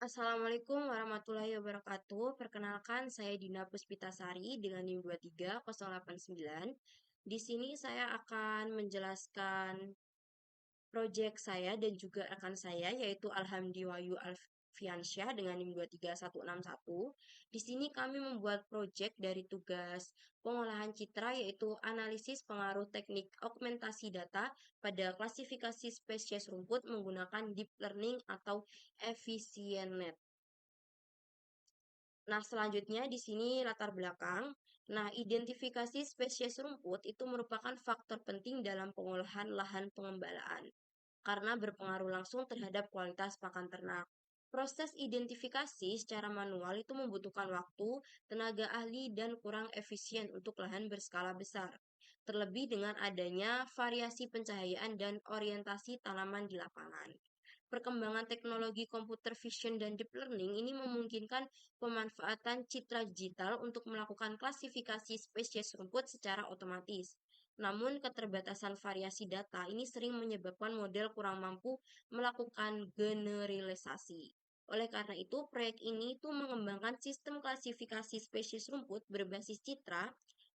Assalamualaikum warahmatullahi wabarakatuh. Perkenalkan, saya Dina Puspitasari dengan NIM 23089. Di sini saya akan menjelaskan proyek saya dan juga rekan saya yaitu Alhamdi Wahyu Alfiansyah dengan NIM 23161. Di sini kami membuat proyek dari tugas pengolahan citra yaitu analisis pengaruh teknik augmentasi data pada klasifikasi spesies rumput menggunakan deep learning atau efisienet. Nah, selanjutnya di sini latar belakang. Nah, identifikasi spesies rumput itu merupakan faktor penting dalam pengolahan lahan pengembalaan karena berpengaruh langsung terhadap kualitas pakan ternak. Proses identifikasi secara manual itu membutuhkan waktu, tenaga ahli, dan kurang efisien untuk lahan berskala besar. Terlebih dengan adanya variasi pencahayaan dan orientasi tanaman di lapangan. Perkembangan teknologi computer vision dan deep learning ini memungkinkan pemanfaatan citra digital untuk melakukan klasifikasi spesies rumput secara otomatis. Namun, keterbatasan variasi data ini sering menyebabkan model kurang mampu melakukan generalisasi. Oleh karena itu, proyek ini itu mengembangkan sistem klasifikasi spesies rumput berbasis citra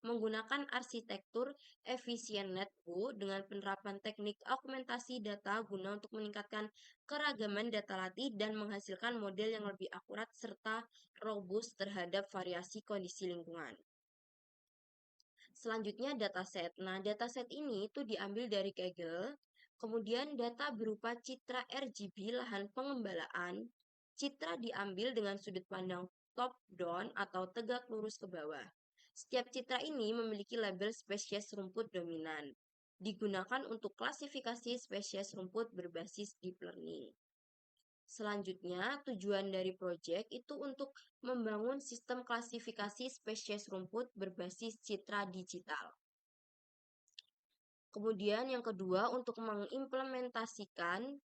menggunakan arsitektur efisien network dengan penerapan teknik augmentasi data guna untuk meningkatkan keragaman data latih dan menghasilkan model yang lebih akurat serta robust terhadap variasi kondisi lingkungan. Selanjutnya dataset. Nah, dataset ini itu diambil dari Kaggle, kemudian data berupa citra RGB lahan pengembalaan. Citra diambil dengan sudut pandang top down atau tegak lurus ke bawah. Setiap citra ini memiliki label spesies rumput dominan. Digunakan untuk klasifikasi spesies rumput berbasis deep learning. Selanjutnya, tujuan dari proyek itu untuk membangun sistem klasifikasi spesies rumput berbasis citra digital. Kemudian yang kedua, untuk mengimplementasikan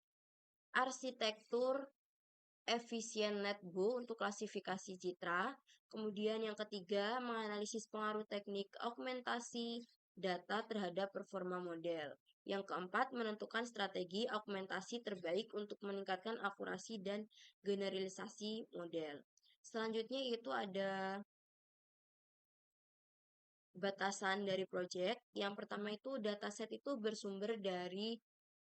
arsitektur efisien netbook untuk klasifikasi citra. Kemudian yang ketiga, menganalisis pengaruh teknik augmentasi data terhadap performa model. Yang keempat, menentukan strategi augmentasi terbaik untuk meningkatkan akurasi dan generalisasi model. Selanjutnya itu ada batasan dari proyek. Yang pertama itu dataset itu bersumber dari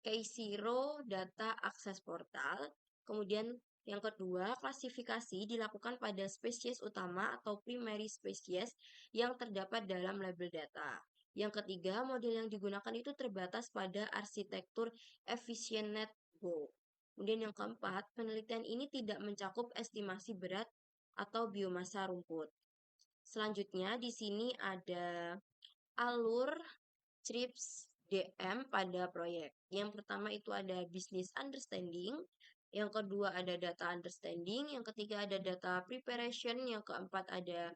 K0 Data Access Portal. Kemudian yang kedua, klasifikasi dilakukan pada spesies utama atau primary species yang terdapat dalam label data. Yang ketiga, model yang digunakan itu terbatas pada arsitektur efisien network. Kemudian yang keempat, penelitian ini tidak mencakup estimasi berat atau biomasa rumput. Selanjutnya di sini ada alur CRIPS DM pada proyek. Yang pertama itu ada business understanding, yang kedua ada data understanding, yang ketiga ada data preparation, yang keempat ada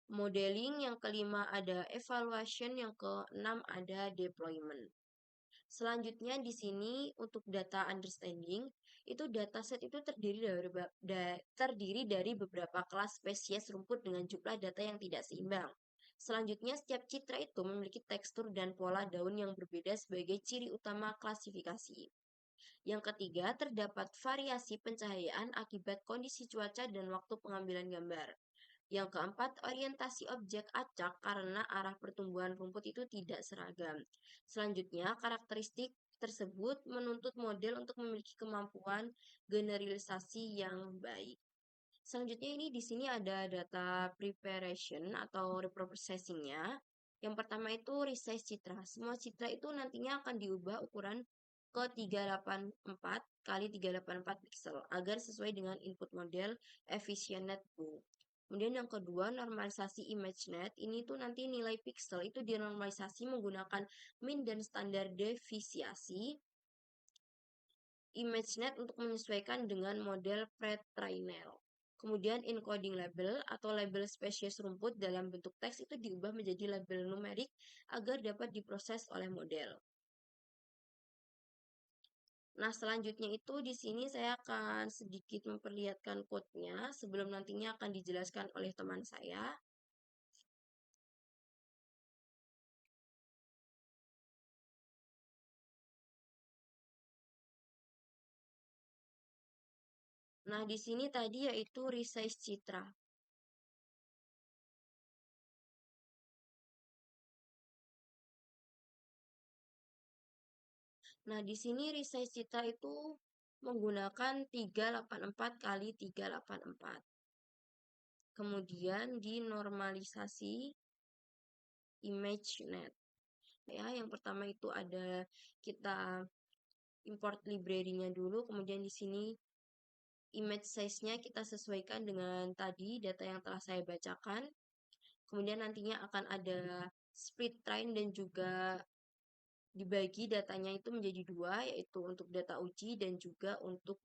modeling, yang kelima ada evaluation, yang keenam ada deployment. Selanjutnya di sini untuk data understanding, itu dataset itu terdiri dari beberapa kelas spesies rumput dengan jumlah data yang tidak seimbang. Selanjutnya, setiap citra itu memiliki tekstur dan pola daun yang berbeda sebagai ciri utama klasifikasi. Yang ketiga, terdapat variasi pencahayaan akibat kondisi cuaca dan waktu pengambilan gambar. Yang keempat, orientasi objek acak karena arah pertumbuhan rumput itu tidak seragam. Selanjutnya, karakteristik tersebut menuntut model untuk memiliki kemampuan generalisasi yang baik. Selanjutnya ini di sini ada data preparation atau reprocessing-nya. Yang pertama itu resize citra. Semua citra itu nantinya akan diubah ukuran ke 384 kali 384 pixel agar sesuai dengan input model efisien netbook. Kemudian yang kedua, normalisasi ImageNet. Ini tuh nanti nilai pixel itu dinormalisasi menggunakan min dan standar deviasi ImageNet untuk menyesuaikan dengan model pretrained. Kemudian encoding label atau label spesies rumput dalam bentuk teks itu diubah menjadi label numerik agar dapat diproses oleh model. Nah, selanjutnya itu di sini saya akan sedikit memperlihatkan code-nya sebelum nantinya akan dijelaskan oleh teman saya. Nah, di sini tadi yaitu resize citra. Nah, di sini resize citra itu menggunakan 384 kali 384. Kemudian dinormalisasi ImageNet. Ya, yang pertama itu ada kita import library-nya dulu, kemudian di sini image size-nya kita sesuaikan dengan tadi data yang telah saya bacakan. Kemudian nantinya akan ada split train dan juga dibagi datanya itu menjadi dua, yaitu untuk data uji dan juga untuk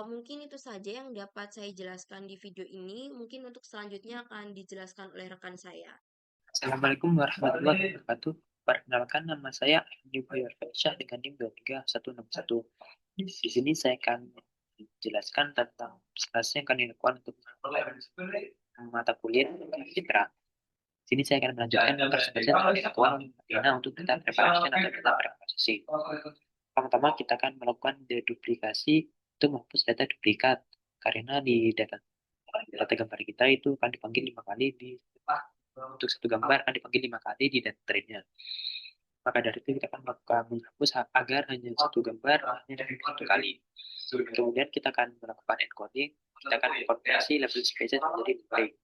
mungkin itu saja yang dapat saya jelaskan di video ini. Mungkin untuk selanjutnya akan dijelaskan oleh rekan saya. Assalamualaikum warahmatullahi wabarakatuh. Perkenalkan, nama saya Ayubi Syah dengan NIM 23161. Di sini saya akan menjelaskan tentang prestasi yang akan dilakukan untuk mata kuliah Citra. Di sini saya akan melanjutkan prestasi yang dilakukan untuk data preparation atau data preprocessing. Pertama, kita akan melakukan deduplikasi untuk menghapus data duplikat, karena di data gambar kita itu akan dipanggil 5 kali untuk satu gambar akan dipanggil 5 kali di data trainnya. Maka dari itu kita akan melakukan menghapus agar hanya satu gambar hanya dipanggil satu kali. Kemudian kita akan melakukan encoding, kita akan mengkonversi label spesies menjadi numerik.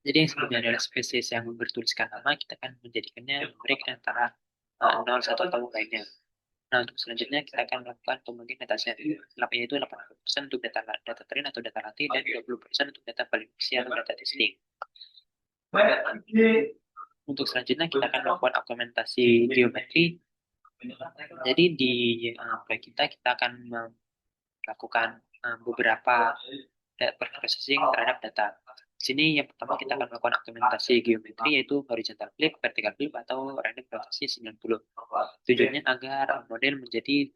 Jadi yang sebelumnya adalah spesies yang bertuliskan nama, kita akan menjadikannya numerik antara 0, 1 atau lainnya. Nah, untuk selanjutnya kita akan melakukan pembagian dataset. Yaitu 80% untuk data train atau data latih dan 20% untuk data validasi atau data testing. Untuk selanjutnya kita akan melakukan augmentasi geometri. Jadi di proyek kita akan melakukan beberapa processing terhadap data. Di sini yang pertama kita akan melakukan augmentasi geometri, yaitu horizontal flip, vertical flip, atau random rotasi 90. Tujuannya agar model menjadi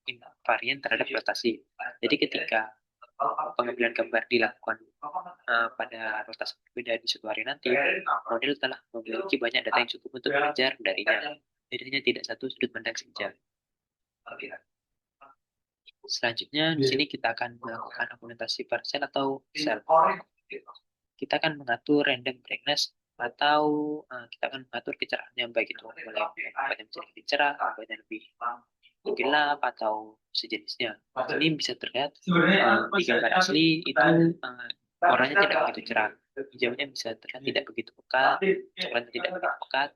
invariant terhadap rotasi. Jadi ketika pengambilan gambar dilakukan pada rotasi berbeda di suatu hari nanti, model telah memiliki banyak data yang cukup untuk belajar darinya. Jadi hanya tidak satu sudut pandang saja. Selanjutnya, di sini kita akan melakukan augmentasi parsial atau sel. Kita akan mengatur random brightness atau kita akan mengatur kecerahannya, baik itu mulai yang menjadi lebih cerah, yang lebih gelap atau sejenisnya. Ini bisa terlihat di gambar asli itu warnanya tidak begitu cerah, hijaunya bisa terlihat tidak begitu pekat, coklatnya tidak begitu pekat.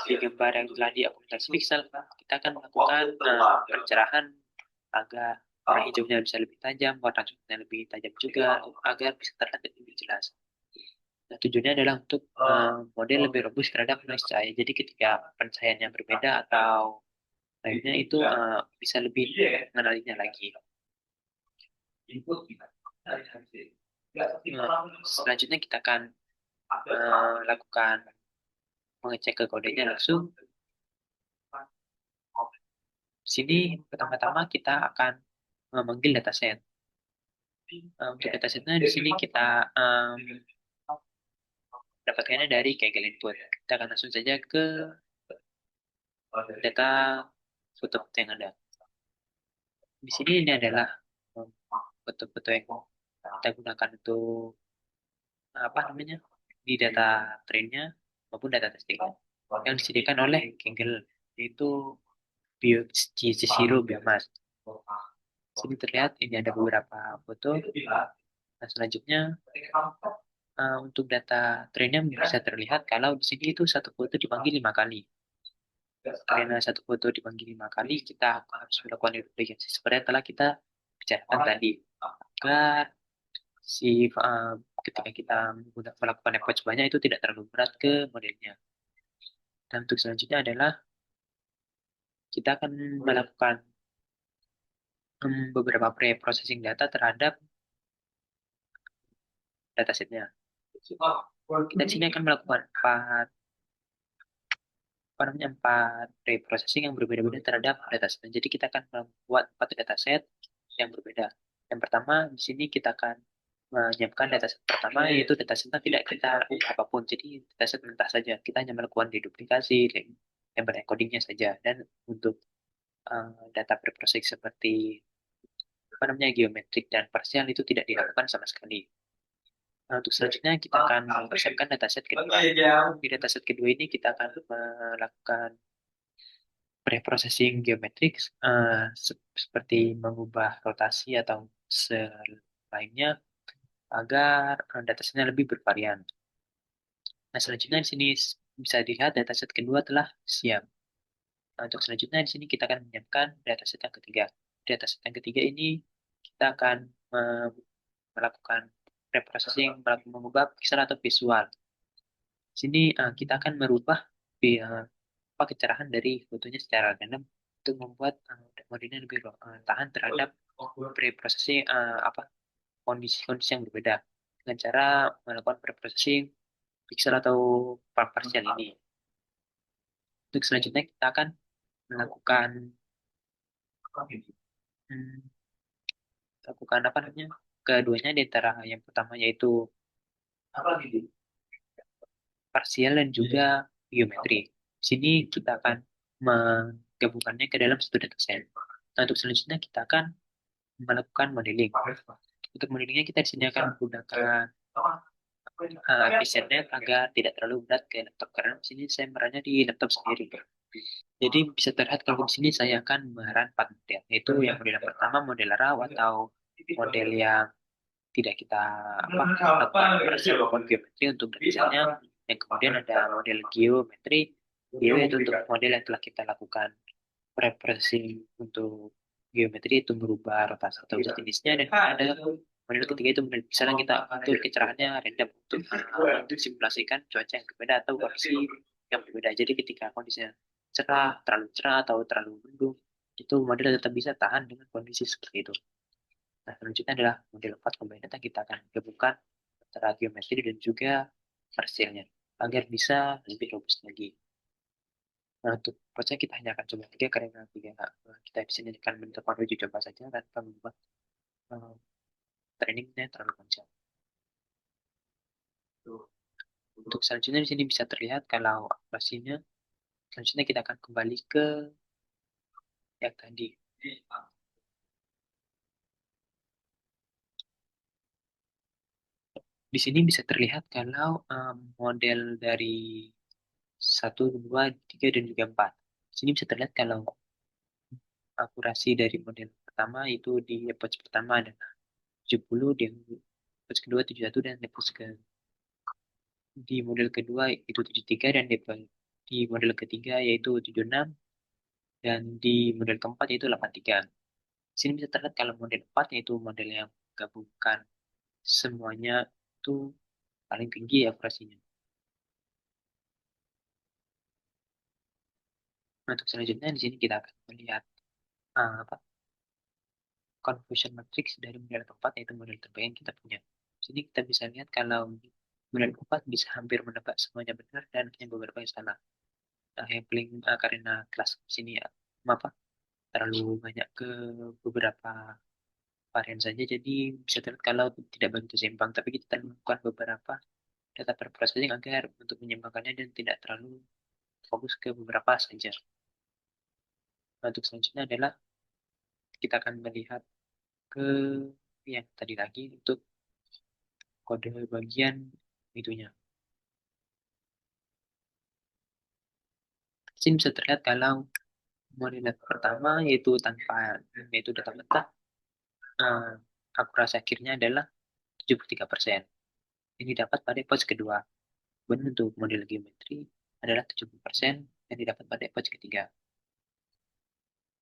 Di gambar yang telah diakumulasi pixel, kita akan melakukan pencerahan agar warna hijaunya bisa lebih tajam, warna coklatnya lebih tajam juga, agar bisa terlihat lebih jelas. Nah, tujuannya adalah untuk model lebih robust terhadap noise cahaya. Jadi ketika pencahayaannya berbeda atau lainnya itu bisa lebih mengenalinya lagi. Selanjutnya kita akan lakukan mengecek ke kodenya langsung. Di sini pertama-tama kita akan memanggil dataset. Untuk datasetnya di sini kita dapatkannya dari Kaggle Input. Kita akan langsung saja ke data foto-foto yang ada. Di sini ini adalah foto-foto yang kita gunakan untuk apa namanya di data trainnya maupun data testingnya yang disediakan oleh Kaggle, yaitu GC0 Biomass. Sini terlihat ini ada beberapa foto. Nah, selanjutnya untuk data trainnya bisa terlihat kalau di sini itu satu foto dipanggil 5 kali. Karena satu foto dipanggil 5 kali, kita harus melakukan duplikasi seperti yang telah kita bicarakan tadi, agar ketika kita melakukan approach banyak itu tidak terlalu berat ke modelnya. Dan untuk selanjutnya adalah kita akan melakukan beberapa pre-processing data terhadap datasetnya. Kita di sini akan melakukan empat pre-processing yang berbeda-beda terhadap dataset. Jadi kita akan membuat 4 dataset yang berbeda. Yang pertama, di sini kita akan menyiapkan dataset pertama, yaitu dataset tidak kita apapun. Jadi dataset mentah saja. Kita hanya melakukan deduplikasi, label encodingnya saja. Dan untuk data pre-processing seperti geometrik dan parsial itu tidak dilakukan sama sekali. Nah, untuk selanjutnya kita akan mempersiapkan dataset kedua. Di dataset kedua ini kita akan melakukan preprocessing geometrik seperti mengubah rotasi atau selainnya agar datasetnya lebih bervarian. Nah, selanjutnya di sini bisa dilihat dataset kedua telah siap. Nah, untuk selanjutnya di sini kita akan menyiapkan dataset yang ketiga. Dataset yang ketiga ini kita akan melakukan preprocessing, mengubah pixel atau visual. Di sini kita akan merubah kecerahan dari fotonya secara random untuk membuat modelnya lebih tahan terhadap preprocessing kondisi-kondisi yang berbeda dengan cara melakukan preprocessing pixel atau partial ini. Untuk selanjutnya kita akan melakukan hmm, apa namanya keduanya di antara yang pertama yaitu parsial dan juga geometri. Di sini kita akan menggabungkannya ke dalam satu dataset. Nah, untuk selanjutnya kita akan melakukan modeling. Untuk modelingnya kita di sini akan menggunakan efisiennya agar tidak terlalu berat ke laptop karena di sini saya merahnya di laptop sendiri. Jadi bisa terlihat kalau di sini saya akan mengarahkan 4 model, yaitu yang model yang pertama model raw atau model yang tidak kita lakukan persiapan geometri untuk misalnya. Yang kemudian ada model geometri, yaitu untuk model yang telah kita lakukan preprocessing untuk geometri itu merubah rotasi atau jenisnya, dan ada model ketiga itu model misalnya kita atur kecerahannya random untuk simulasikan cuaca yang berbeda atau kondisi yang berbeda. Jadi ketika kondisinya cerah atau terlalu mendung, itu model tetap bisa tahan dengan kondisi seperti itu. Nah, selanjutnya adalah model 4 combined data. Kita akan gabungkan antara geometri dan juga parsialnya agar bisa lebih robust lagi. Nah, untuk proses kita hanya akan coba tiga karena tiga kita di sini akan menentukan uji coba saja tanpa membuat uh, trainingnya terlalu panjang. Untuk selanjutnya di sini bisa terlihat kalau aplikasinya. Selanjutnya kita akan kembali ke yang tadi. Di sini bisa terlihat kalau model dari 1, 2, 3, dan juga 4. Di sini bisa terlihat kalau akurasi dari model pertama itu di approach pertama ada 70, di approach kedua 71, dan di model kedua itu 73, dan di model ketiga yaitu 76, dan di model keempat yaitu 83. Di sini bisa terlihat kalau model 4 yaitu model yang menggabungkan semuanya itu paling tinggi akurasinya. Nah, untuk selanjutnya di sini kita akan melihat apa confusion matrix dari model keempat yaitu model terbaik yang kita punya. Di sini kita bisa lihat kalau model keempat bisa hampir menebak semuanya benar dan hanya beberapa yang salah. Nah, yang paling karena kelas di sini apa terlalu banyak ke beberapa varian saja, jadi bisa terlihat kalau tidak begitu seimbang. Tapi kita melakukan beberapa data per-processing agar untuk menyeimbangkannya dan tidak terlalu fokus ke beberapa saja. Nah, untuk selanjutnya adalah kita akan melihat ke yang tadi lagi untuk kode bagian itunya. Di sini bisa terlihat kalau model pertama yaitu data mentah, eh, akurasi akhirnya adalah 73%. Ini dapat pada pos kedua. Kemudian untuk model geometri adalah 70% yang didapat pada pos ketiga.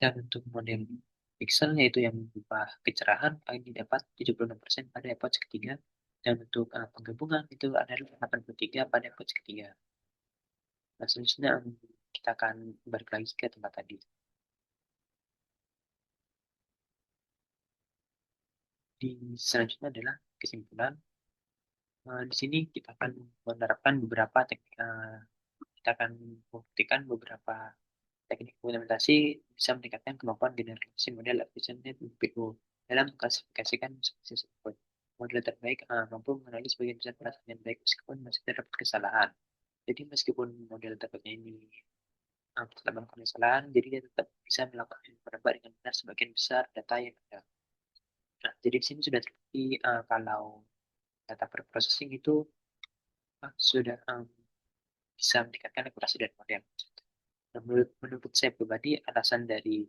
Dan untuk model pixel yaitu yang mengubah kecerahan paling didapat 76% pada pos ketiga. Dan untuk penggabungan itu adalah 83 pada pos ketiga. Nah, selanjutnya kita akan balik lagi ke tempat tadi. Di selanjutnya adalah kesimpulan. Di sini kita akan menerapkan beberapa teknik. Kita akan membuktikan beberapa teknik implementasi bisa meningkatkan kemampuan generasi model efisiennya BPO dalam mengklasifikasikan spesies tersebut. Model terbaik mampu mengenali sebagian besar perasaan yang baik meskipun masih terdapat kesalahan. Jadi meskipun model terbaiknya ini tetap melakukan kesalahan, jadi dia tetap bisa menebak dengan benar sebagian besar data yang ada. Nah, jadi di sini sudah terbukti kalau data preprocessing itu sudah bisa meningkatkan akurasi dari model. Nah, menurut saya pribadi, alasan dari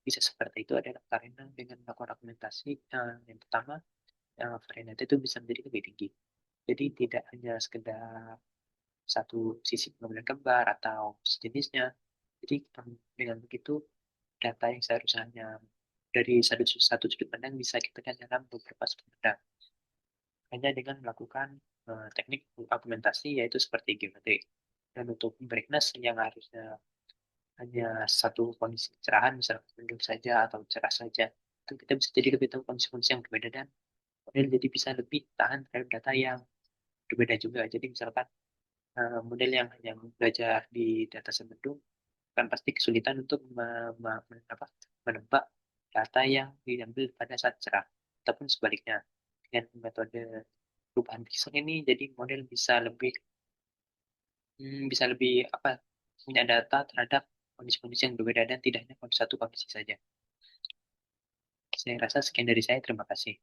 bisa seperti itu adalah karena dengan melakukan argumentasi, yang pertama, varian itu bisa menjadi lebih tinggi. Jadi tidak hanya sekedar satu sisi penggunaan kembar atau sejenisnya. Jadi dengan begitu data yang seharusnya hanya dari satu sudut pandang bisa kita kan dalam beberapa sudut pandang. Hanya dengan melakukan teknik argumentasi yaitu seperti geometrik. Dan untuk brightness yang harusnya hanya satu kondisi cerahan, misalnya mendung saja atau cerah saja, itu kita bisa jadi lebih tahu kondisi-kondisi yang berbeda dan model jadi bisa lebih tahan terhadap data yang berbeda juga. Jadi misalkan model yang hanya belajar di data mendung kan pasti kesulitan untuk menebak data yang diambil pada saat cerah. Ataupun sebaliknya, dengan metode perubahan pixel ini, jadi model bisa lebih punya data terhadap kondisi-kondisi yang berbeda dan tidak hanya satu kondisi saja. Saya rasa sekian dari saya. Terima kasih.